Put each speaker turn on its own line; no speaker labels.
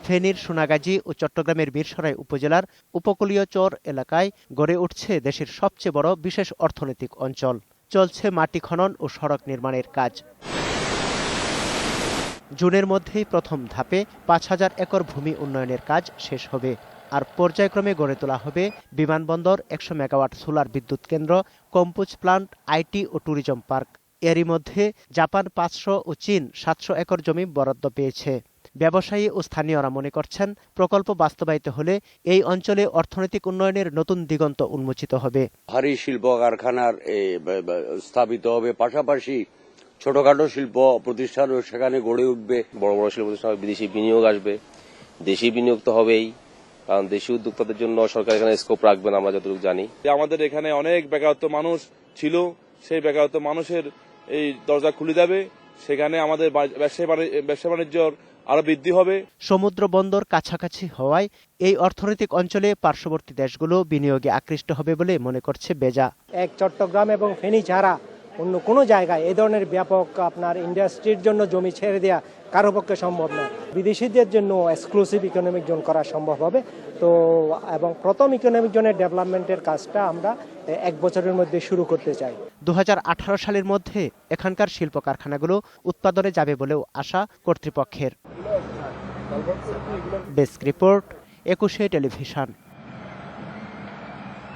ফেনীর সোনাগাজী ও চট্টগ্রামের মিরসরাই উপজেলার উপকূলীয় চর এলাকায় গড়ে উঠছে দেশের সবচেয়ে বড় বিশেষ অর্থনৈতিক অঞ্চল। চলছে মাটি খনন ও সড়ক নির্মাণের কাজ। জুনের মধ্যেই প্রথম ধাপে ৫,০০০ একর ভূমি উন্নয়নের কাজ শেষ হবে। আর পর্যায়ক্রমে গড়ে তোলা হবে বিমানবন্দর, ১০০ মেগাওয়াট সোলার বিদ্যুৎ কেন্দ্র, কম্পোজ প্লান্ট, আইটি ও ট্যুরিজম পার্ক। এরই মধ্যে জাপান ৫০০ ও চীন ৭০০ একর জমি বরাদ্দ পেয়েছে। ব্যবসায়ী ও স্থানীয়রা মনে করছেন, প্রকল্প বাস্তবায়িত হলে এই অঞ্চলে অর্থনৈতিক উন্নয়নের নতুন দিগন্ত উন্মোচিত হবে।
ভারী শিল্প কারখানার স্থাপিত হবে, পাশাপাশি ছোটখাটো শিল্প প্রতিষ্ঠানও সেখানে গড়ে উঠবে।
বড় বড় শিল্প প্রতিষ্ঠান, বিদেশি বিনিয়োগ আসবে। দেশি বিনিয়োগ তো হবেই, কারণ দেশি উদ্যোক্তাদের জন্য সরকার এখানে স্কোপ রাখবেন আমরা যতটুকু জানি।
আমাদের এখানে অনেক বেকারত্ব মানুষ ছিল, সেই বেকারত্ব মানুষের এই দরজা খুলে যাবে। সেখানে আমাদের ব্যবসা বাণিজ্যর আরো বৃদ্ধি হবে।
সমুদ্র বন্দর কাছাকাছি হওয়ায় এই অর্থনৈতিক অঞ্চলে পার্শ্ববর্তী দেশগুলো বিনিয়োগে আকৃষ্ট হবে বলে মনে করছে বেজা।
এক চট্টগ্রাম এবং ফেনী ছাড়া অন্য কোনো জায়গায় এ ধরনের ব্যাপক ইন্ডাস্ট্রির জন্য জমি ছেড়ে দেওয়া কারো পক্ষে সম্ভব না। বিদেশিদের জন্য এক্সক্লুসিভ ইকোনমিক জোন করা সম্ভব হবে। তো এবং প্রথম ইকোনমিক জোনের ডেভেলপমেন্টের কাজটা আমরা 1 বছরের মধ্যে শুরু করতে চাই।
2018 সালের মধ্যে এখানকার শিল্প কারখানাগুলো উৎপাদনে যাবে বলেও আশা কর্তৃপক্ষের। Desk report, 21 television.